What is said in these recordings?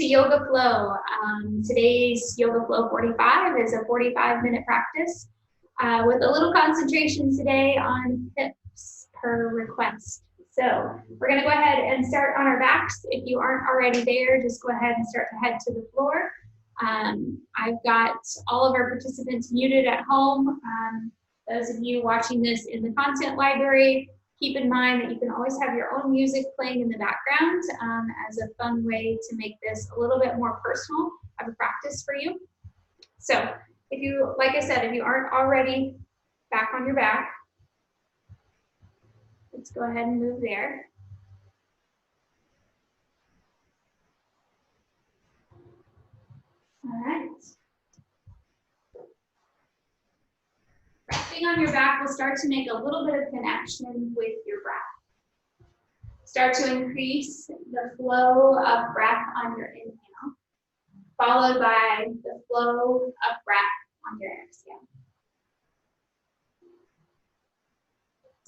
Yoga Flow. Today's Yoga Flow 45 is a 45-minute practice with a little concentration today on hips per request. So we're going to go ahead and start on our backs. If you aren't already there, just go ahead and start to head to the floor. I've got all of our participants muted at home. Those of you watching this in the content library, keep in mind that you can always have your own music playing in the background as a fun way to make this a little bit more personal of a practice for you. So if you, like I said, if you aren't already back on your back, let's go ahead and move there. All right. Resting on your back will start to make a little bit of connection with your breath. Start to increase the flow of breath on your inhale, followed by the flow of breath on your exhale.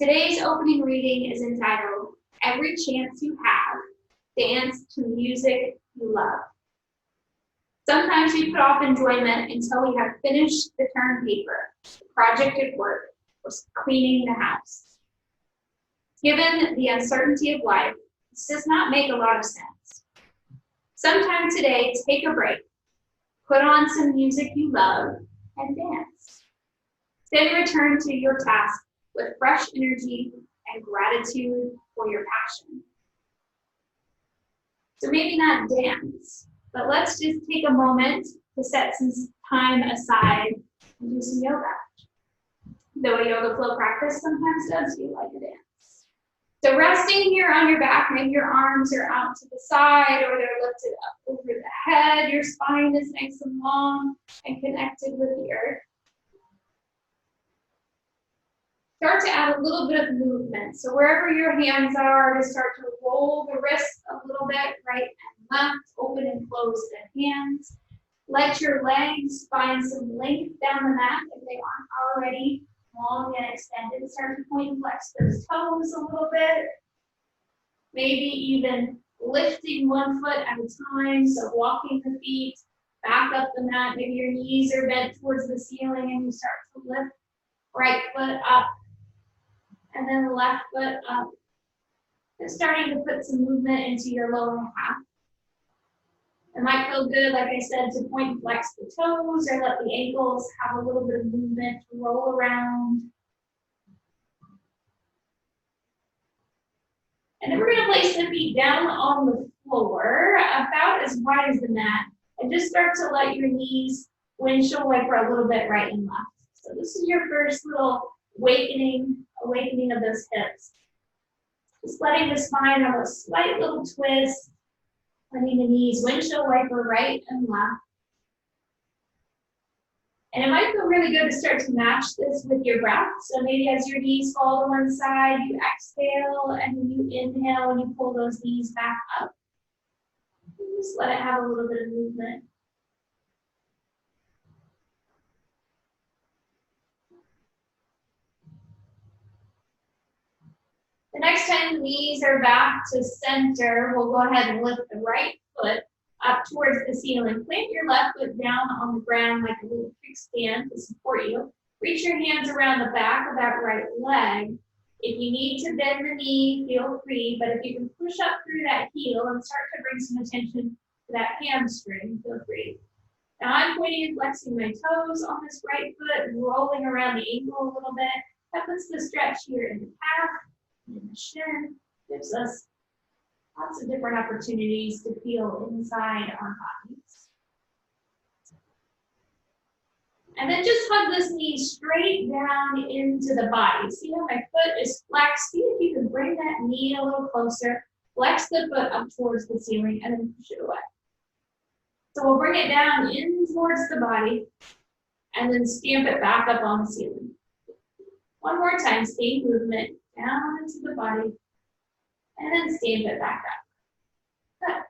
Today's opening reading is entitled, Every Chance You Have, Dance to Music You Love. Sometimes we put off enjoyment until we have finished the term paper, the project at work, or cleaning the house. Given the uncertainty of life, this does not make a lot of sense. Sometime today, take a break, put on some music you love, and dance. Then return to your task with fresh energy and gratitude for your passion. So maybe not dance, but let's just take a moment to set some time aside and do some yoga. Though a yoga flow practice sometimes does feel like a dance. So resting here on your back, maybe your arms are out to the side or they're lifted up over the head. Your spine is nice and long and connected with the earth. Start to add a little bit of movement. So wherever your hands are, to start to roll the wrists a little bit, right and left, open and close the hands. Let your legs find some length down the mat if they aren't already long and extended. Start to point and flex those toes a little bit. Maybe even lifting one foot at a time, so walking the feet back up the mat. Maybe your knees are bent towards the ceiling and you start to lift right foot up and then the left foot up. And starting to put some movement into your lower half. It might feel good, like I said, to point and flex the toes or let the ankles have a little bit of movement to roll around. And then we're going to place the feet down on the floor, about as wide as the mat, and just start to let your knees windshield wiper a little bit right and left. So this is your first little awakening of those hips. Just letting the spine have a slight little twist. Letting the knees windshield wiper right and left. And it might feel really good to start to match this with your breath. So maybe as your knees fall to one side, you exhale and then you inhale and you pull those knees back up. And just let it have a little bit of movement. The next time the knees are back to center, we'll go ahead and lift the right foot up towards the ceiling. Plant your left foot down on the ground like a little kickstand to support you. Reach your hands around the back of that right leg. If you need to bend the knee, feel free, but if you can push up through that heel and start to bring some attention to that hamstring, feel free. Now I'm pointing and flexing my toes on this right foot and rolling around the ankle a little bit. That puts the stretch here in the calf. And the shin gives us lots of different opportunities to feel inside our bodies. And then just hug this knee straight down into the body. See how my foot is flexed? See if you can bring that knee a little closer. Flex the foot up towards the ceiling and then push it away. So we'll bring it down in towards the body and then stamp it back up on the ceiling. One more time, same movement. Down into the body, and then stamp it back up. Good.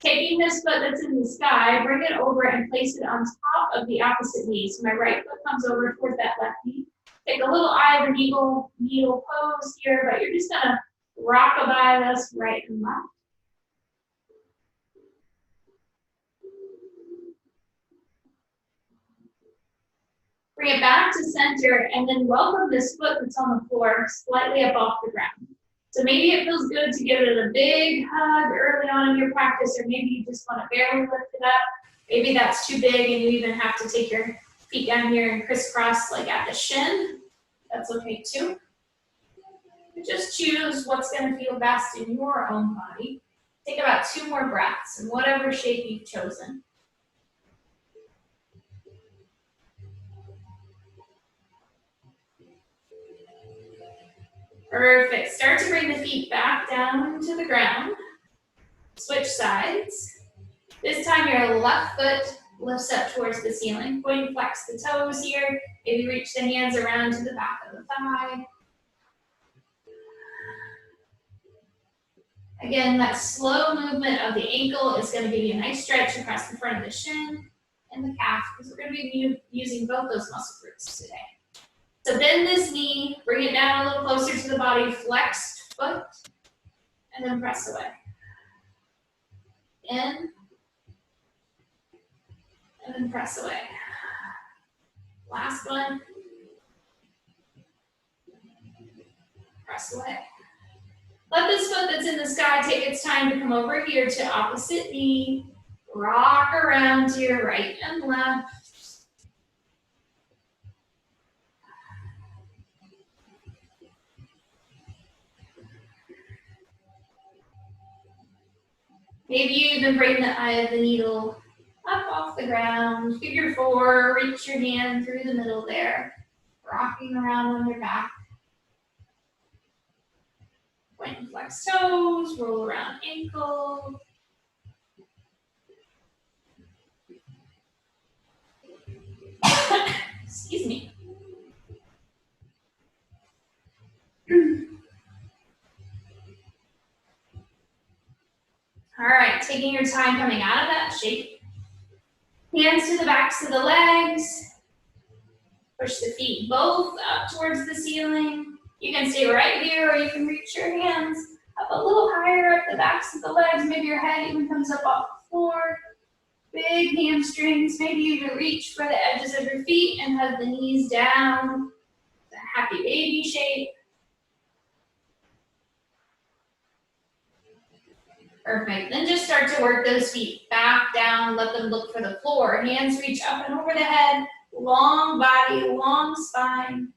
Taking this foot that's in the sky, bring it over and place it on top of the opposite knee. So my right foot comes over towards that left knee. Take a little eye of an eagle needle pose here, but you're just gonna rockabye this right and left. Bring it back to center and then welcome this foot that's on the floor slightly up off the ground. So maybe it feels good to give it a big hug early on in your practice, or maybe you just want to barely lift it up. Maybe that's too big and you even have to take your feet down here and crisscross like at the shin. That's okay too. Just choose what's going to feel best in your own body. Take about 2 more breaths in whatever shape you've chosen. Perfect. Start to bring the feet back down to the ground. Switch sides. This time your left foot lifts up towards the ceiling. Go ahead and flex the toes here. Maybe reach the hands around to the back of the thigh. Again, that slow movement of the ankle is going to give you a nice stretch across the front of the shin and the calf, because we're going to be using both those muscle groups today. So bend this knee, bring it down a little closer to the body, flexed foot, and then press away. In, and then press away. Last one. Press away. Let this foot that's in the sky take its time to come over here to opposite knee. Rock around to your right and left. Maybe you even bring the eye of the needle up off the ground. Figure 4, reach your hand through the middle there. Rocking around on your back. Point and flex toes, roll around ankle. Excuse me. All right, taking your time coming out of that shape. Hands to the backs of the legs. Push the feet both up towards the ceiling. You can stay right here, or you can reach your hands up a little higher up the backs of the legs. Maybe your head even comes up off the floor. Big hamstrings. Maybe you even reach for the edges of your feet and hug the knees down. The happy baby shape. Perfect. Then just start to work those feet back down. Let them look for the floor. Hands reach up and over the head. Long body, long spine.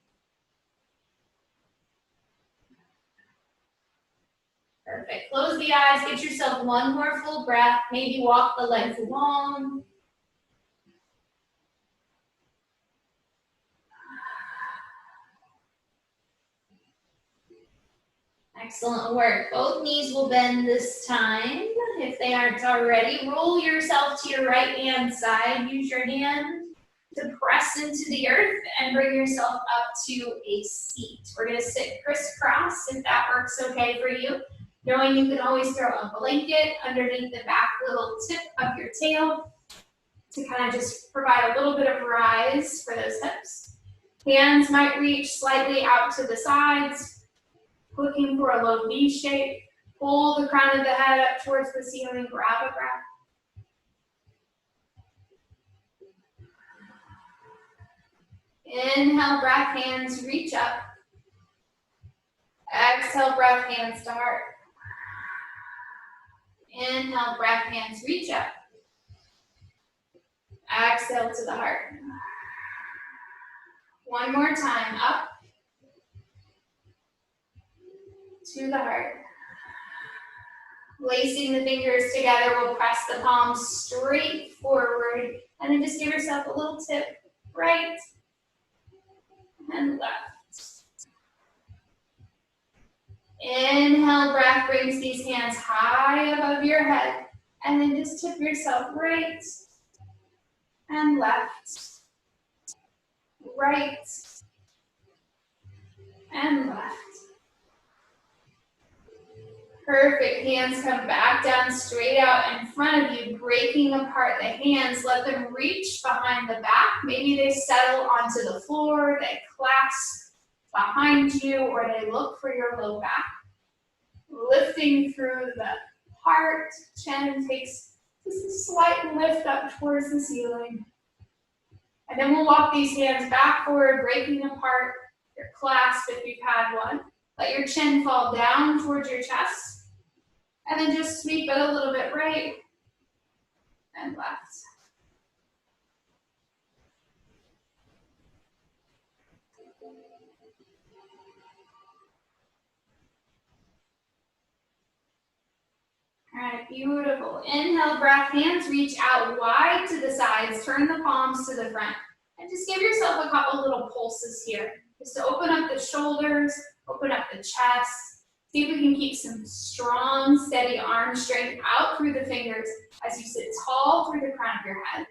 Perfect. Close the eyes. Get yourself one more full breath. Maybe walk the legs long. Excellent work. Both knees will bend this time. If they aren't already, roll yourself to your right hand side. Use your hand to press into the earth and bring yourself up to a seat. We're going to sit crisscross if that works okay for you. Knowing you can always throw a blanket underneath the back little tip of your tail to kind of just provide a little bit of rise for those hips. Hands might reach slightly out to the sides. Looking for a low V shape. Pull the crown of the head up towards the ceiling. Grab a breath. Inhale, breath, hands reach up. Exhale, breath, hands to heart. Inhale, breath, hands reach up. Exhale to the heart. One more time, up. To the heart. Lacing the fingers together, we'll press the palms straight forward, and then just give yourself a little tip, right and left. Inhale, breath brings these hands high above your head, and then just tip yourself right and left, right and left. Perfect. Hands come back down, straight out in front of you, breaking apart the hands. Let them reach behind the back. Maybe they settle onto the floor, they clasp behind you, or they look for your low back. Lifting through the heart, chin takes just a slight lift up towards the ceiling. And then we'll walk these hands back forward, breaking apart your clasp if you've had one. Let your chin fall down towards your chest. And then just sweep it a little bit right and left. All right, beautiful. Inhale, breath, hands reach out wide to the sides, turn the palms to the front. And just give yourself a couple little pulses here. Just to open up the shoulders, open up the chest. See if we can keep some strong, steady arm strength out through the fingers as you sit tall through the crown of your head.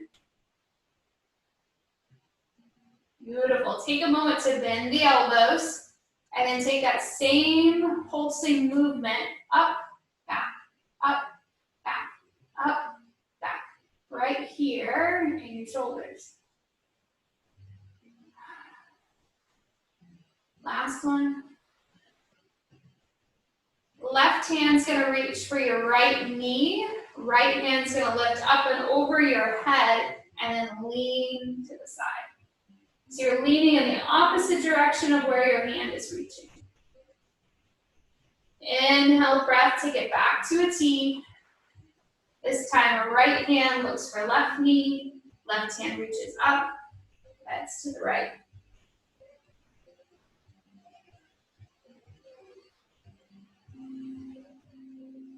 Beautiful. Take a moment to bend the elbows and then take that same pulsing movement up, back, up, back, up, back. Right here in your shoulders. Last one. Left hand's gonna reach for your right knee. Right hand's gonna lift up and over your head and then lean to the side. So you're leaning in the opposite direction of where your hand is reaching. Inhale, breath, take it back to a T. This time, right hand looks for left knee, left hand reaches up, bends to the right.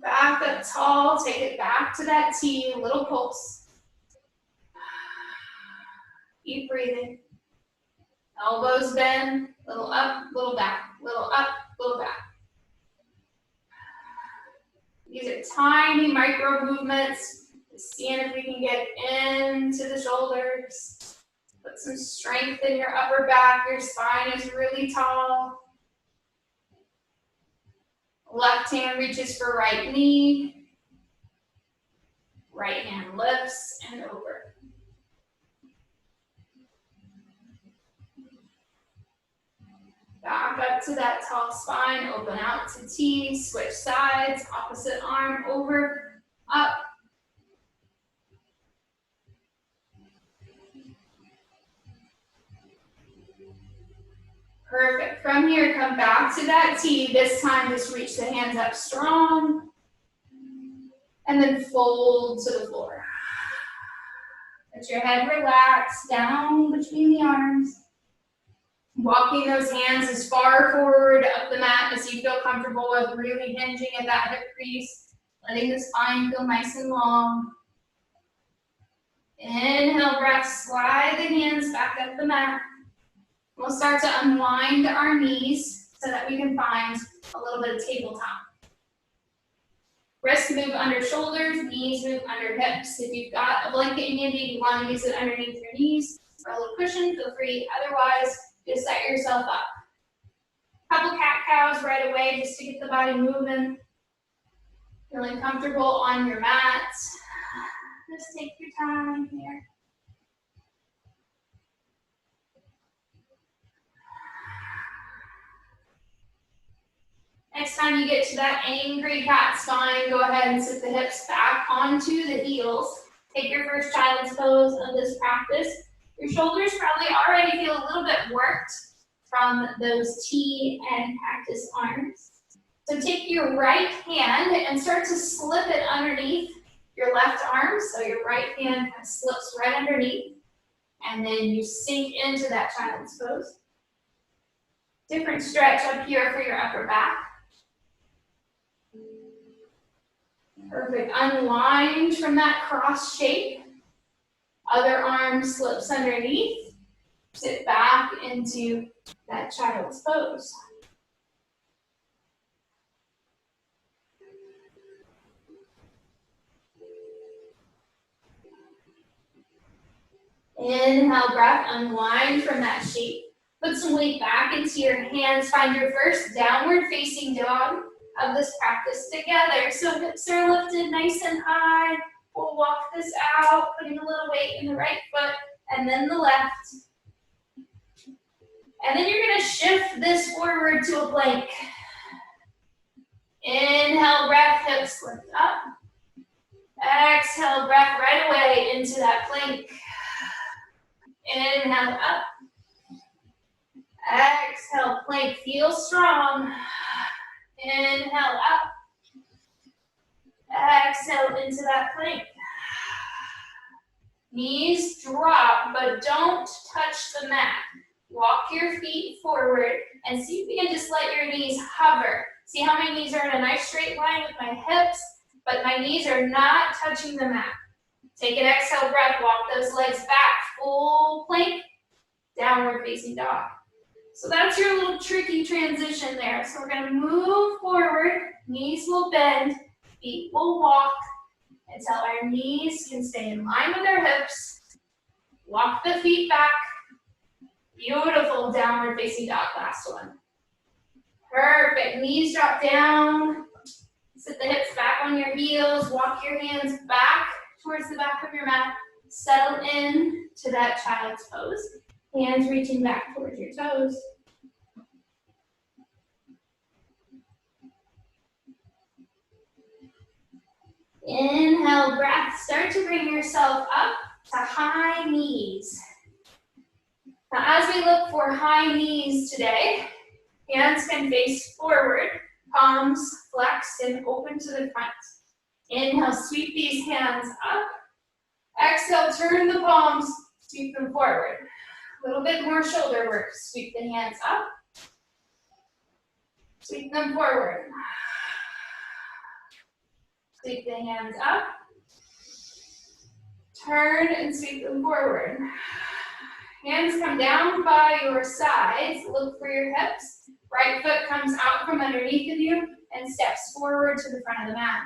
Back up tall, take it back to that T, little pulse. Keep breathing. Elbows bend, little up, little back, little up, little back. These are tiny micro movements. Seeing if we can get into the shoulders. Put some strength in your upper back. Your spine is really tall. Left hand reaches for right knee. Right hand lifts and over. Back up to that tall spine. Open out to T. Switch sides. Opposite arm over, up. Perfect. From here, come back to that T. This time, just reach the hands up strong. And then fold to the floor. Let your head relax down between the arms. Walking those hands as far forward up the mat as you feel comfortable with, really hinging at that hip crease. Letting the spine feel nice and long. Inhale, breath, slide the hands back up the mat. We'll start to unwind our knees so that we can find a little bit of tabletop. Wrists move under shoulders, knees move under hips. If you've got a blanket handy, you want to use it underneath your knees for a little cushion, feel free. Otherwise, just set yourself up. Couple cat-cows right away just to get the body moving. Feeling comfortable on your mat. Just take your time here. Next time you get to that angry cat spine, go ahead and sit the hips back onto the heels. Take your first child's pose of this practice. Your shoulders probably already feel a little bit worked from those T and cactus arms. So take your right hand and start to slip it underneath your left arm. So your right hand kind of slips right underneath. And then you sink into that child's pose. Different stretch up here for your upper back. Perfect. Unwind from that cross shape. Other arm slips underneath. Sit back into that child's pose. Inhale, breath, unwind from that shape. Put some weight back into your hands. Find your first downward facing dog of this practice together. So hips are lifted nice and high. We'll walk this out, putting a little weight in the right foot and then the left. And then you're gonna shift this forward to a plank. Inhale, breath, hips lift up. Exhale, breath right away into that plank. Inhale up. Exhale, plank, feel strong. Inhale up. Exhale into that plank. Knees drop, but don't touch the mat. Walk your feet forward and see if you can just let your knees hover. See how my knees are in a nice straight line with my hips, but my knees are not touching the mat. Take an exhale breath, walk those legs back, full plank, downward facing dog. So that's your little tricky transition there. So we're gonna move forward, knees will bend, feet will walk until our knees can stay in line with our hips. Walk the feet back. Beautiful downward facing dog, last one. Perfect, knees drop down. Sit the hips back on your heels, walk your hands back towards the back of your mat. Settle in to that child's pose. Hands reaching back towards your toes. Inhale, breath. Start to bring yourself up to high knees. Now, as we look for high knees today, hands can face forward, palms flexed and open to the front. Inhale, sweep these hands up. Exhale, turn the palms, sweep them forward. A little bit more shoulder work. Sweep the hands up. Sweep them forward. Sweep the hands up. Turn and sweep them forward. Hands come down by your sides. Look for your hips. Right foot comes out from underneath of you and steps forward to the front of the mat.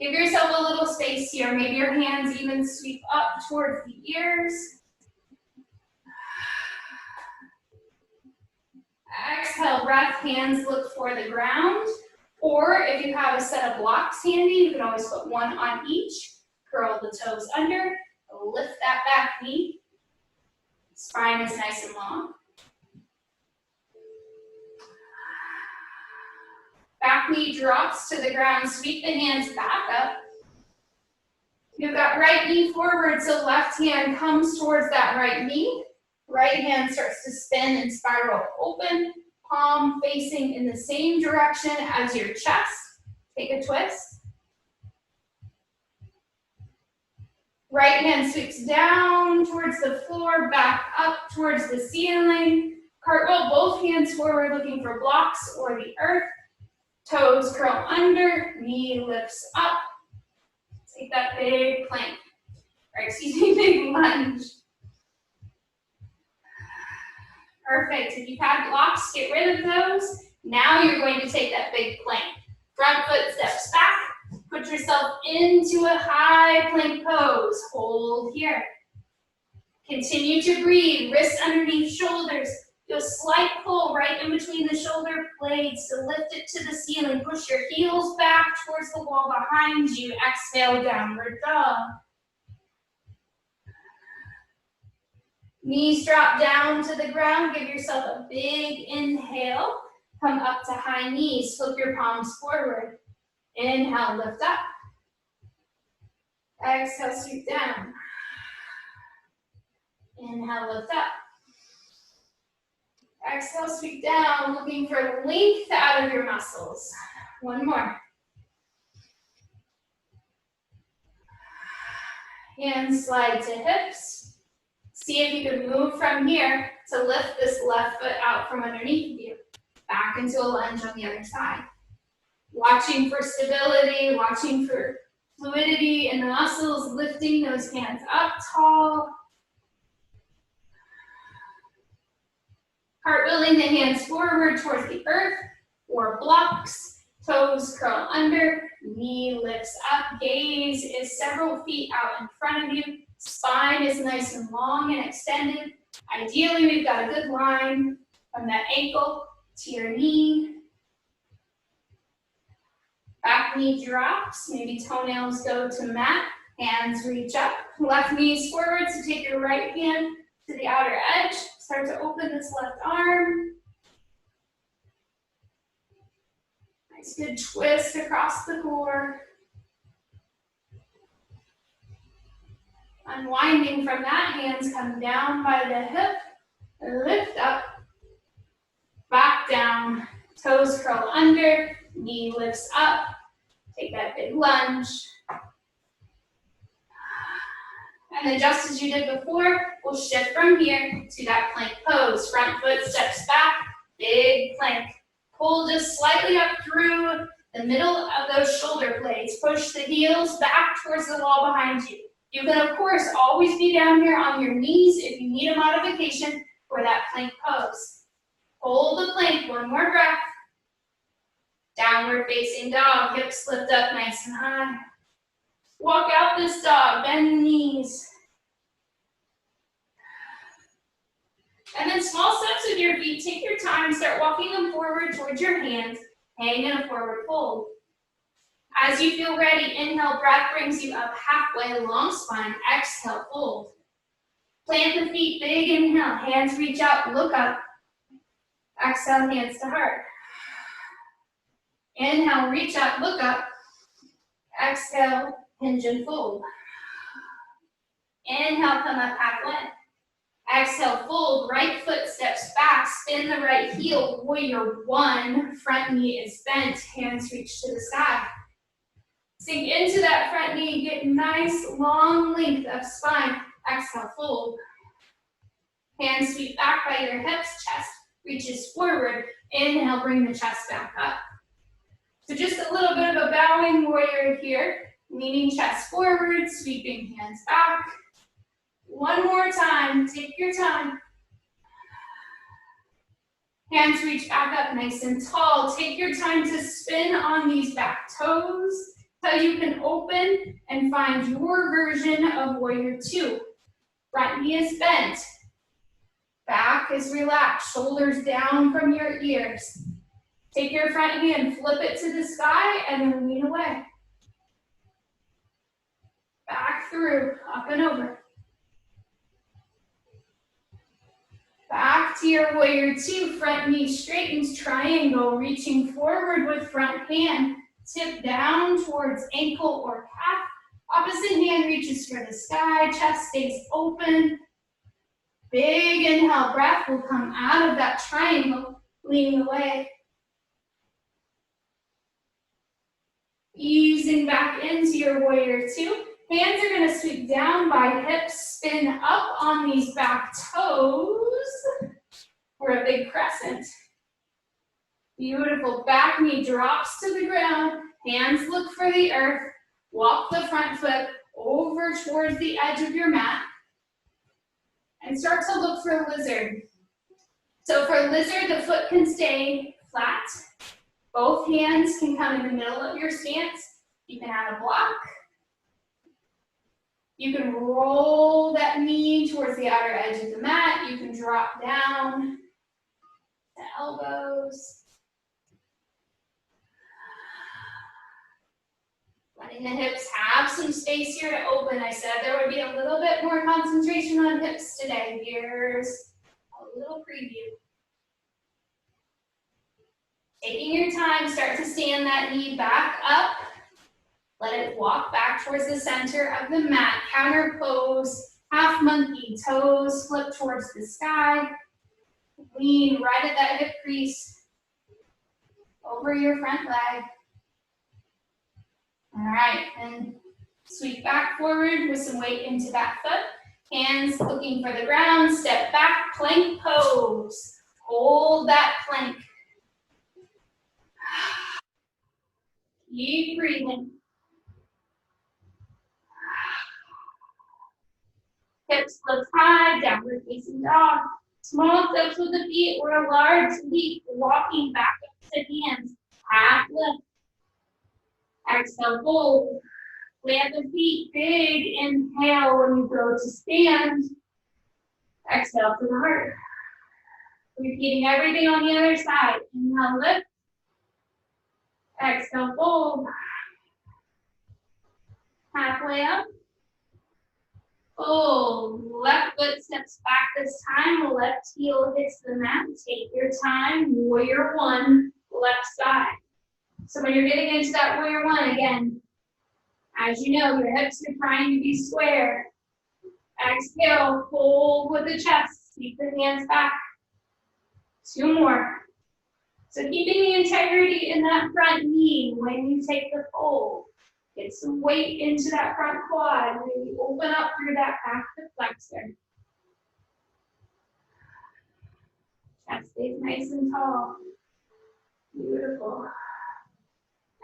Give yourself a little space here. Maybe your hands even sweep up towards the ears. Exhale, breath, hands look for the ground. Or if you have a set of blocks handy, you can always put one on each. Curl the toes under, lift that back knee. Spine is nice and long. Back knee drops to the ground, sweep the hands back up. You've got right knee forward, so left hand comes towards that right knee. Right hand starts to spin and spiral open. Palm facing in the same direction as your chest. Take a twist. Right hand sweeps down towards the floor, back up towards the ceiling. Cartwheel both hands forward, looking for blocks or the earth. Toes curl under, knee lifts up. Take that big plank, or excuse me, big lunge. Perfect. If you've had blocks, get rid of those. Now you're going to take that big plank. Front foot steps back. Put yourself into a high plank pose. Hold here. Continue to breathe. Wrists underneath shoulders. Do a slight pull right in between the shoulder blades to lift it to the ceiling. Push your heels back towards the wall behind you. Exhale, downward dog. Knees drop down to the ground. Give yourself a big inhale. Come up to high knees. Flip your palms forward. Inhale, lift up. Exhale, sweep down. Inhale, lift up. Exhale, sweep down, looking for length out of your muscles. One more. Hands slide to hips. See if you can move from here to lift this left foot out from underneath you. Back into a lunge on the other side. Watching for stability, watching for fluidity in the muscles, lifting those hands up tall. Cartwheeling the hands forward towards the earth or blocks. Toes curl under, knee lifts up. Gaze is several feet out in front of you. Spine is nice and long and extended. Ideally, we've got a good line from that ankle to your knee. Back knee drops, maybe toenails go to mat. Hands reach up. Left knee's forward, so take your right hand to the outer edge. Start to open this left arm. Nice good twist across the core. Unwinding from that, hands come down by the hip, lift up, back down, toes curl under, knee lifts up, take that big lunge. And then just as you did before, we'll shift from here to that plank pose. Front foot steps back, big plank. Pull just slightly up through the middle of those shoulder blades. Push the heels back towards the wall behind you. You can, of course, always be down here on your knees if you need a modification for that plank pose. Hold the plank, one more breath. Downward facing dog, hips lift up nice and high. Walk out this dog, bend the knees. And then small steps with your feet. Take your time, start walking them forward towards your hands. Hang in a forward fold. As you feel ready, inhale, breath brings you up halfway, long spine. Exhale, fold. Plant the feet, big inhale. Hands reach out, look up. Exhale, hands to heart. Inhale, reach up, look up. Exhale, hinge and fold. Inhale, come up halfway. Exhale, fold, right foot steps back, spin the right heel, warrior one, front knee is bent, hands reach to the sky. Sink into that front knee, get nice long length of spine. Exhale, fold. Hands sweep back by your hips, chest reaches forward. Inhale, bring the chest back up. So just a little bit of a bowing warrior here, leaning chest forward, sweeping hands back. One more time, take your time. Hands reach back up nice and tall. Take your time to spin on these back toes so you can open and find your version of warrior two. Front knee is bent. Back is relaxed, shoulders down from your ears. Take your front knee and flip it to the sky and then lean away. Back through, up and over. Back to your warrior two, front knee straightens, triangle, reaching forward with front hand. Tip down towards ankle or calf. Opposite hand reaches for the sky, chest stays open. Big inhale, breath will come out of that triangle, leaning away. Easing back into your warrior two. Hands are going to sweep down by hips, spin up on these back toes for a big crescent. Beautiful. Back knee drops to the ground. Hands look for the earth. Walk the front foot over towards the edge of your mat. And start to look for lizard. So for lizard, the foot can stay flat. Both hands can come in the middle of your stance. You can add a block. You can roll that knee towards the outer edge of the mat. You can drop down the elbows. Letting the hips have some space here to open. I said there would be a little bit more concentration on hips today. Here's a little preview. Taking your time, start to stand that knee back up. Let it walk back towards the center of the mat. Counter pose, half monkey, toes flip towards the sky. Lean right at that hip crease, over your front leg. All right, and sweep back forward with some weight into that foot. Hands looking for the ground, step back, plank pose. Hold that plank. Keep breathing. Hips lift high, downward facing dog. Small steps with the feet or a large leap, walking back up to hands. Half lift. Exhale, fold. Plant the feet, big inhale when you go to stand. Exhale to the heart. Repeating everything on the other side. Inhale, lift. Exhale, fold. Halfway up. Fold. Left foot steps back this time. Left heel hits the mat. Take your time. Warrior one, left side. So when you're getting into that warrior one, again, as you know, your hips are trying to be square. Exhale, fold with the chest. Keep the hands back. 2 more. So keeping the integrity in that front knee when you take the fold. Get some weight into that front quad. Really open up through that back hip flexor. Chest stays nice and tall. Beautiful.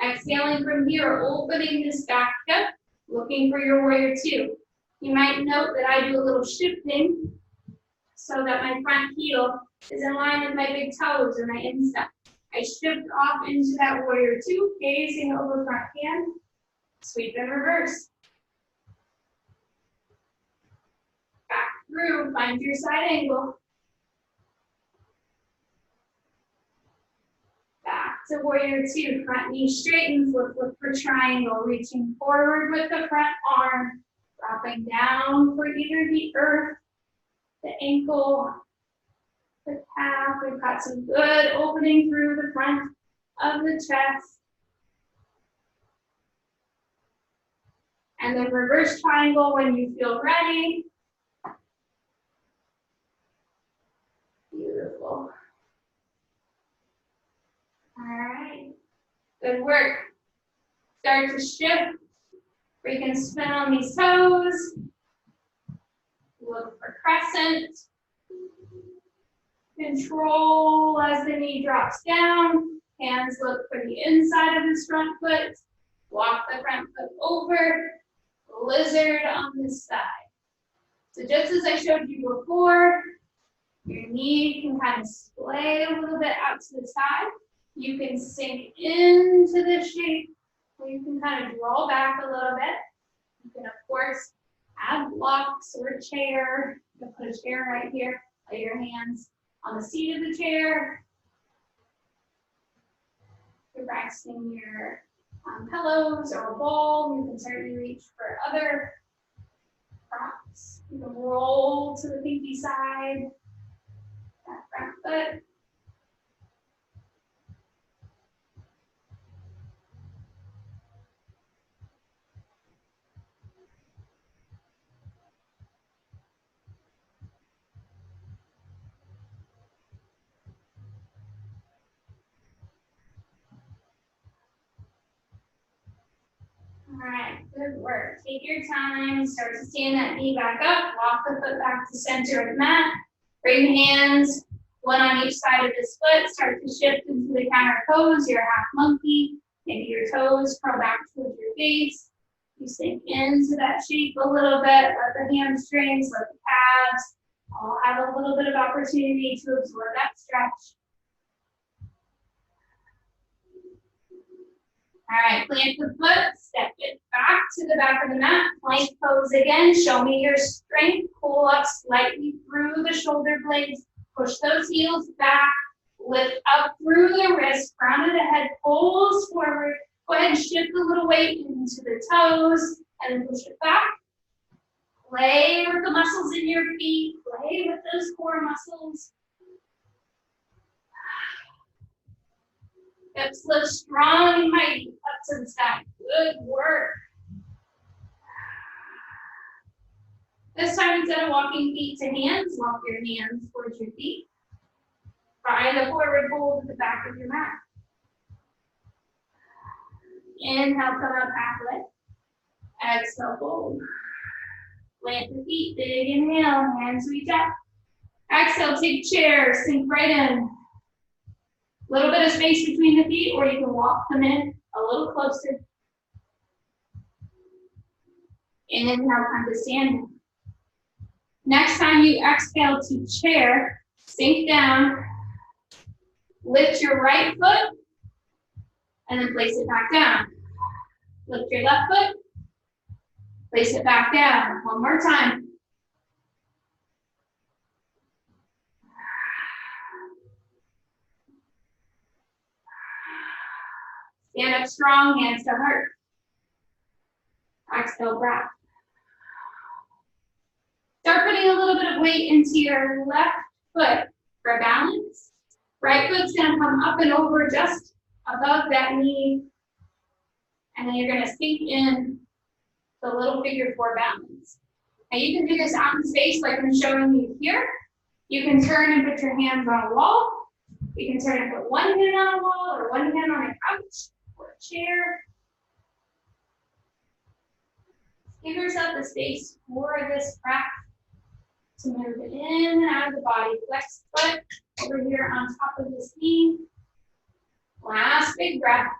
Exhaling from here, opening this back hip, looking for your warrior 2. You might note that I do a little shifting so that my front heel is in line with my big toes or my instep. I shift off into that warrior 2, gazing over front hand, sweep and reverse. Back through, find your side angle. Back to warrior 2, front knee straightens, look for triangle, reaching forward with the front arm, dropping down for either the earth, the ankle, the calf. We've got some good opening through the front of the chest. And then reverse triangle when you feel ready. Beautiful. All right, good work. Start to shift. We can spin on these toes. Look for crescent. Control as the knee drops down. Hands look for the inside of this front foot. Walk the front foot over. Lizard on this side. So just as I showed you before, your knee can kind of splay a little bit out to the side. You can sink into this shape, or you can kind of draw back a little bit. You can, of course, add blocks or a chair. You can put a chair right here. Lay your hands on the seat of the chair. You're resting your pillows or a ball. You can certainly reach for other props. You can roll to the pinky side, that front foot. All right, good work. Take your time, start to stand that knee back up, walk the foot back to center of the mat. Bring hands, one on each side of this foot, start to shift into the counter pose, your half monkey. Maybe your toes curl back towards your face. You sink into that shape a little bit, let the hamstrings, let the calves all have a little bit of opportunity to absorb that stretch. All right, plant the foot, step it back to the back of the mat, plank pose again, show me your strength, pull up slightly through the shoulder blades, push those heels back, lift up through the wrist, crown of the head pulls forward, go ahead and shift a little weight into the toes, and then push it back. Play with the muscles in your feet, play with those core muscles. Hips lift strong and mighty up to the sky. Good work. This time, instead of walking feet to hands, walk your hands towards your feet. Find a forward fold at the back of your mat. Inhale, come up halfway. Exhale, fold. Plant the feet, big inhale, hands reach up. Exhale, take chair, sink right in. Little bit of space between the feet, or you can walk them in a little closer. Inhale, come to standing. Next time you exhale to chair, sink down, lift your right foot, and then place it back down. Lift your left foot, place it back down. One more time. Stand up strong, hands to heart. Exhale, breath. Start putting a little bit of weight into your left foot for balance. Right foot's gonna come up and over just above that knee. And then you're gonna sink in the little figure 4 balance. Now you can do this out in space like I'm showing you here. You can turn and put your hands on a wall. You can turn and put one hand on a wall or one hand on a couch or a chair. Give yourself the space for this breath to move it in and out of the body. Flex the foot over here on top of this knee. Last big breath.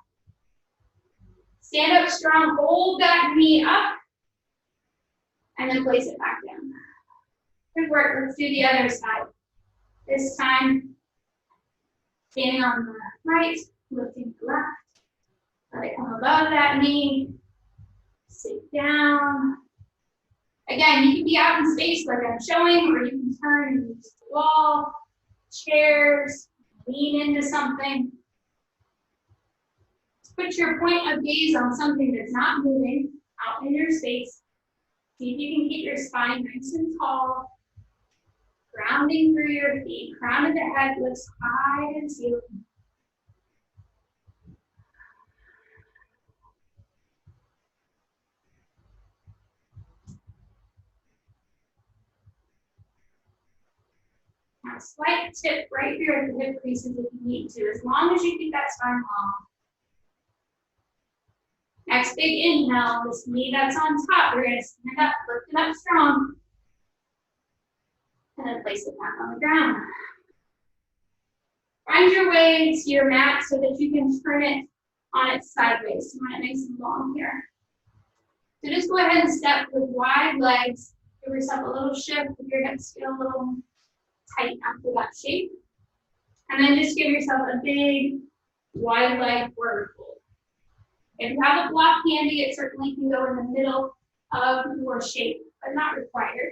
Stand up strong, hold that knee up, and then place it back down. Good work, let's do the other side. This time, standing on the right, lifting the left. Let it come above that knee. Sit down. Again, you can be out in space like I'm showing, or you can turn and use the wall, chairs, lean into something. Put your point of gaze on something that's not moving out in your space. See if you can keep your spine nice and tall. Grounding through your feet. Crown of the head lifts high and ceiling. Now, slight tip right here at the hip creases if you need to, as long as you keep that spine long. Next big inhale, this knee that's on top, we're going to stand up, lift it up strong, and then place it back on the ground. Find your way to your mat so that you can turn it on its sideways. You want it nice and long here. So just go ahead and step with wide legs. Give yourself a little shift if your hips feel a little tight after that shape. And then just give yourself a big wide leg forward fold. If you have a block handy, it certainly can go in the middle of your shape, but not required.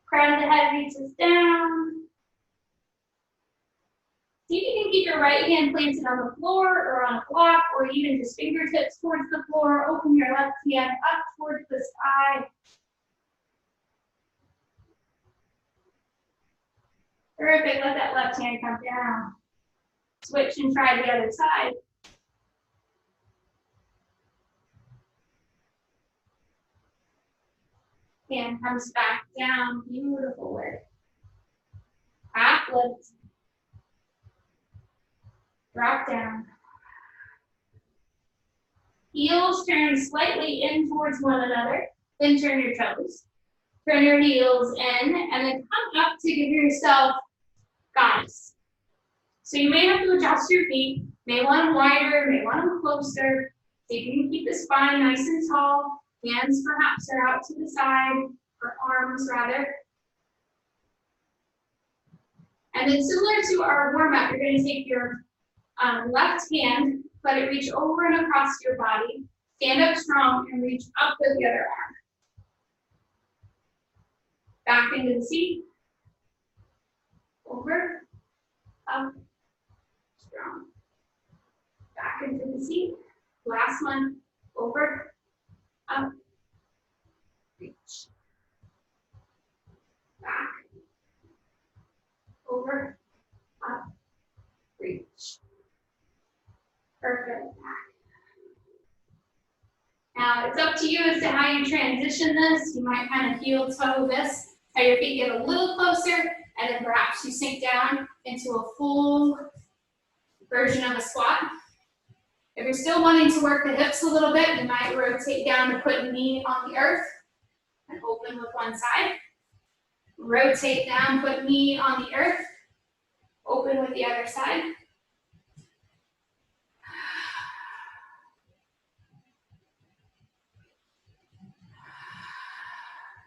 Crown of the head reaches down. See if you can keep your right hand planted on the floor or on a block, or even just fingertips towards the floor. Open your left hand up towards the sky. Terrific, let that left hand come down. Switch and try the other side. Hand comes back down, beautiful work. Half lift. Drop down. Heels turn slightly in towards one another, then turn your toes. Turn your heels in, and then come up to give yourself goddess. So you may have to adjust your feet, may want them wider, may want them closer. So you can keep the spine nice and tall. Hands perhaps are out to the side, or arms rather. And then similar to our warm-up, you're going to take your left hand, let it reach over and across your body. Stand up strong and reach up with the other arm. Back into the seat. Over, up, strong. Back into the seat. Last one. Over, up, reach. Back, over, up, reach. Perfect. Now it's up to you as to how you transition this. You might kind of heel toe this, how your feet get a little closer, and then perhaps you sink down into a full version of a squat. If you're still wanting to work the hips a little bit, you might rotate down to put a knee on the earth and open with one side. Rotate down, put knee on the earth, open with the other side.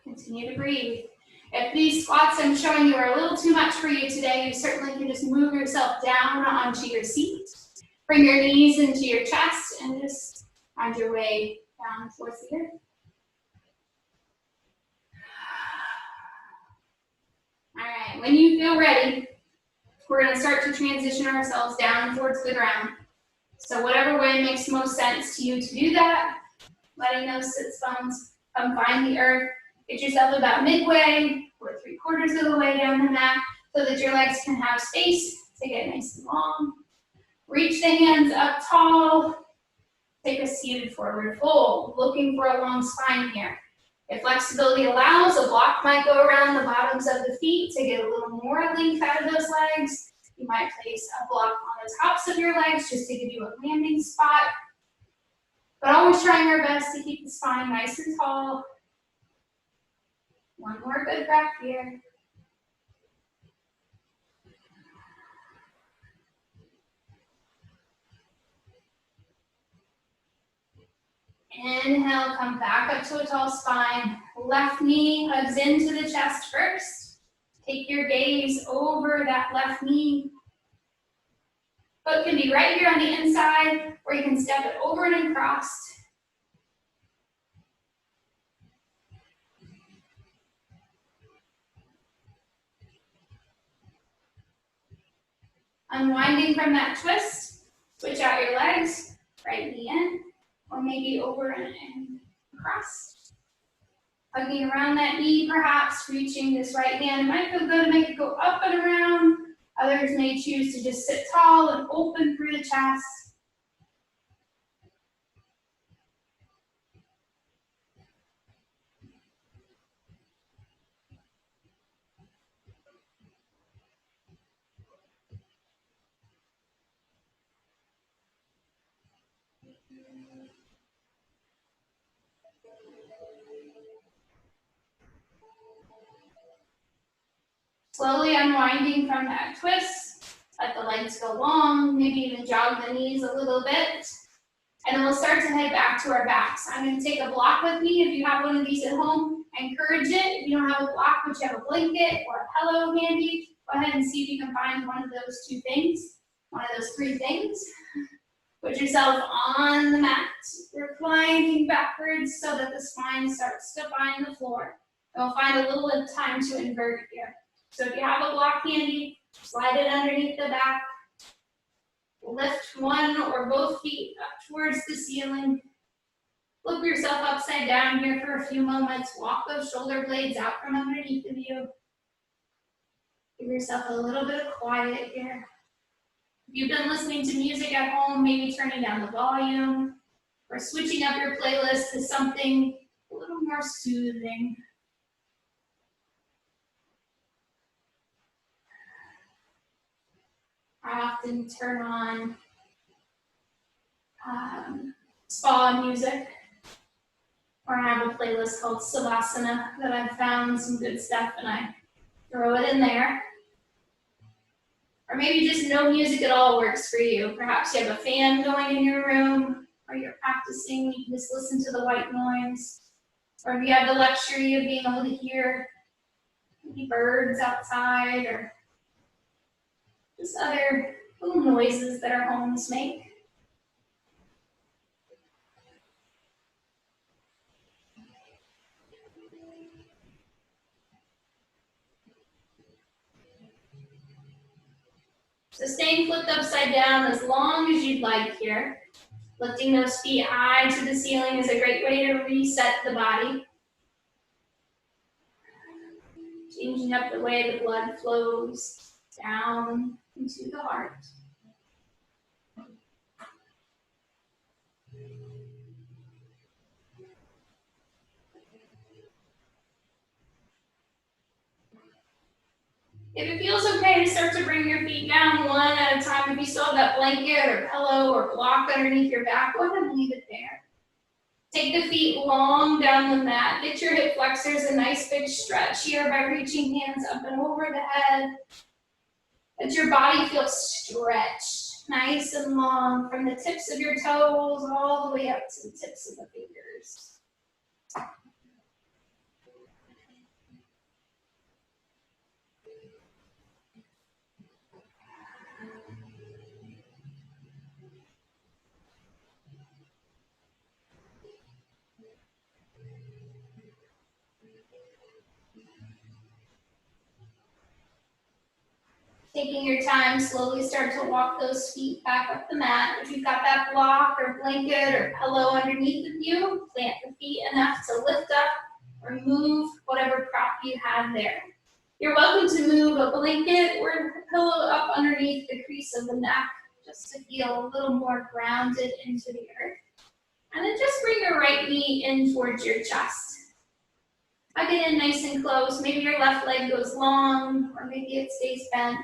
Continue to breathe. If these squats I'm showing you are a little too much for you today, you certainly can just move yourself down onto your seat. Bring your knees into your chest and just find your way down towards the earth. All right, when you feel ready, we're going to start to transition ourselves down towards the ground. So whatever way makes most sense to you to do that, letting those sit bones come find the earth. Get yourself about midway or 3/4 of the way down the mat so that your legs can have space to get nice and long. Reach the hands up tall. Take a seated forward fold, looking for a long spine here. If flexibility allows, a block might go around the bottoms of the feet to get a little more length out of those legs. You might place a block on the tops of your legs just to give you a landing spot. But always trying our best to keep the spine nice and tall. One more good breath here. Inhale, come back up to a tall spine. Left knee hugs into the chest first. Take your gaze over that left knee. Foot can be right here on the inside, or you can step it over and across. Unwinding from that twist, switch out your legs, right knee in, or maybe over and across. Hugging around that knee, perhaps reaching this right hand. It might feel good to make it go up and around. Others may choose to just sit tall and open through the chest. Slowly unwinding from that twist. Let the legs go long, maybe even jog the knees a little bit. And then we'll start to head back to our backs. I'm going to take a block with me. If you have one of these at home, I encourage it. If you don't have a block, but you have a blanket or a pillow handy, go ahead and see if you can find one of those two things, one of those three things. Put yourself on the mat, reclining backwards so that the spine starts to find the floor. And we'll find a little bit of time to invert here. So if you have a block handy, slide it underneath the back. Lift one or both feet up towards the ceiling. Flip yourself upside down here for a few moments. Walk those shoulder blades out from underneath of you. Give yourself a little bit of quiet here. If you've been listening to music at home, maybe turning down the volume or switching up your playlist to something a little more soothing. I often turn on spa music, or I have a playlist called Savasana that I've found some good stuff and I throw it in there. Or maybe just no music at all works for you. Perhaps you have a fan going in your room, or you're practicing, you can just listen to the white noise. Or if you have the luxury of being able to hear maybe birds outside, or just other little noises that our homes make. So staying flipped upside down as long as you'd like here. Lifting those feet high to the ceiling is a great way to reset the body. Changing up the way the blood flows down into the heart. If it feels okay to start to bring your feet down one at a time, if you still have that blanket or pillow or block underneath your back, go ahead and leave it there. Take the feet long down the mat. Get your hip flexors a nice big stretch here by reaching hands up and over the head. Let your body feel stretched, nice and long, from the tips of your toes all the way up to the tips of the fingers. Taking your time, slowly start to walk those feet back up the mat. If you've got that block or blanket or pillow underneath of you, plant the feet enough to lift up or move whatever prop you have there. You're welcome to move a blanket or a pillow up underneath the crease of the neck just to feel a little more grounded into the earth. And then just bring your right knee in towards your chest. Hug it in nice and close. Maybe your left leg goes long, or maybe it stays bent.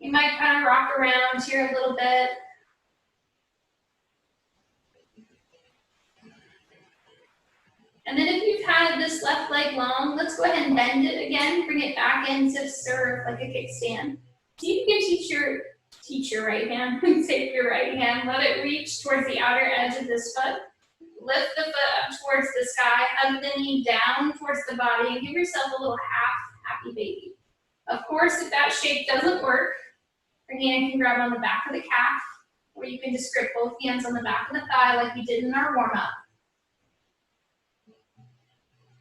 You might kind of rock around here a little bit. And then if you've had this left leg long, let's go ahead and bend it again. Bring it back into serve like a kickstand. See if you can teach your right hand. Take your right hand, let it reach towards the outer edge of this foot. Lift the foot up towards the sky, hug the knee down towards the body, and give yourself a little half happy baby. Of course, if that shape doesn't work, your hand can grab on the back of the calf, or you can just grip both hands on the back of the thigh like we did in our warm-up.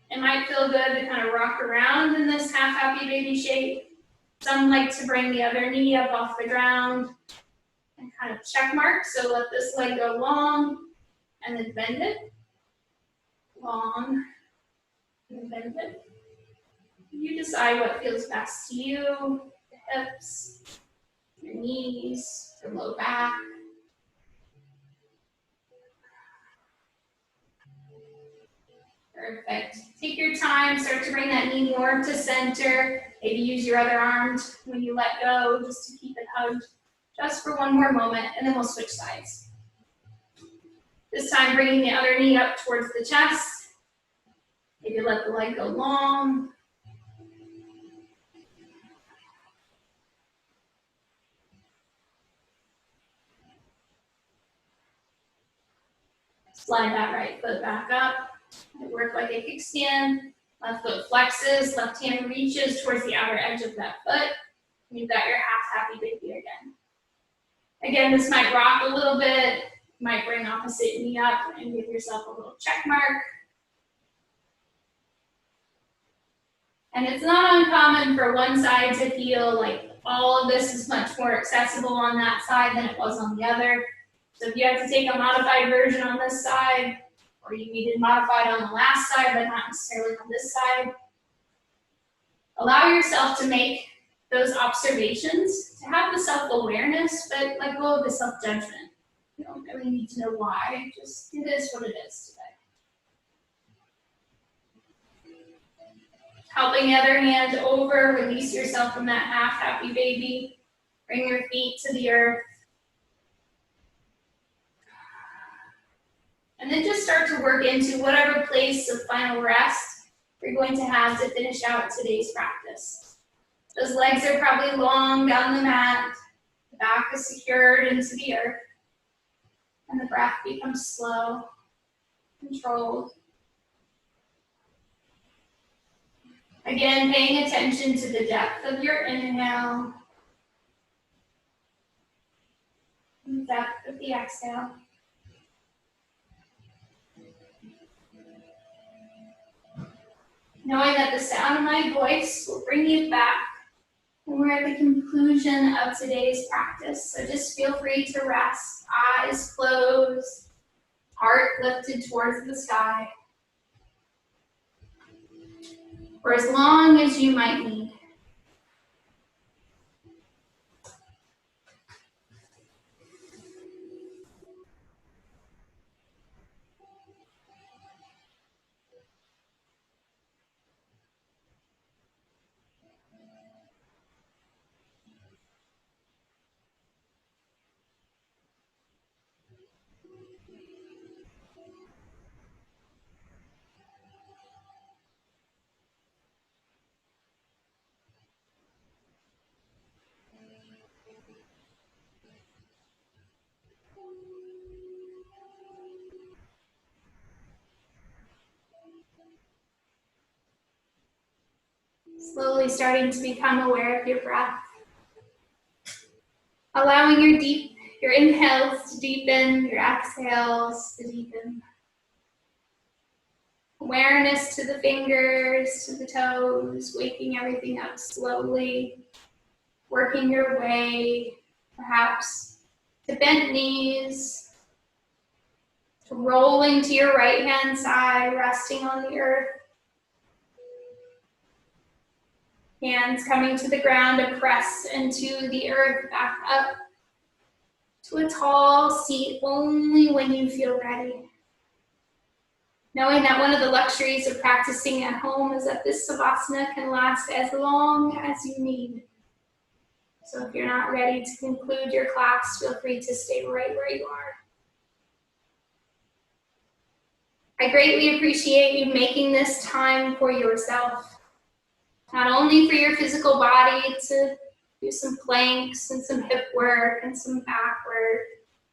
It might feel good to kind of rock around in this half happy baby shape. Some like to bring the other knee up off the ground and kind of check mark. So let this leg go long and then bend it. Long and bend it. You decide what feels best to you. The hips, your knees, your low back. Perfect. Take your time, start to bring that knee more to center. Maybe use your other arm when you let go, just to keep it hugged, just for one more moment, and then we'll switch sides. This time, bringing the other knee up towards the chest. Maybe let the leg go long. Slide that right foot back up. Work like a kickstand. Left foot flexes, left hand reaches towards the outer edge of that foot. You've got your half happy baby again. Again, this might rock a little bit. You might bring opposite knee up and give yourself a little check mark. And it's not uncommon for one side to feel like all of this is much more accessible on that side than it was on the other. So if you have to take a modified version on this side, or you needed modified on the last side, but not necessarily on this side, allow yourself to make those observations, to have the self-awareness, but let go of the self-judgment. You don't really need to know why, just it is what it is today. Helping the other hand over, release yourself from that half happy baby. Bring your feet to the earth. And then just start to work into whatever place of final rest you're going to have to finish out today's practice. Those legs are probably long down the mat. The back is secured into the earth. And the breath becomes slow, controlled. Again, paying attention to the depth of your inhale, and the depth of the exhale. Knowing that the sound of my voice will bring you back, and we're at the conclusion of today's practice. So just feel free to rest, eyes closed, heart lifted towards the sky, for as long as you might need. Slowly starting to become aware of your breath. Allowing your inhales to deepen, your exhales to deepen. Awareness to the fingers, to the toes, waking everything up slowly. Working your way, perhaps, to bent knees, to rolling to your right hand side, resting on the earth. Hands coming to the ground to press into the earth, back up to a tall seat only when you feel ready. Knowing that one of the luxuries of practicing at home is that this Savasana can last as long as you need. So if you're not ready to conclude your class, feel free to stay right where you are. I greatly appreciate you making this time for yourself. Not only for your physical body to do some planks and some hip work and some back work,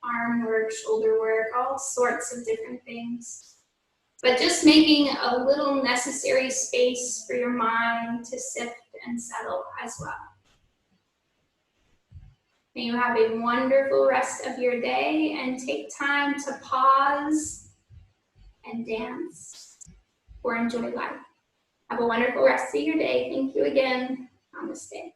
arm work, shoulder work, all sorts of different things. But just making a little necessary space for your mind to sift and settle as well. May you have a wonderful rest of your day and take time to pause and dance or enjoy life. Have a wonderful rest of your day. Thank you again. Namaste.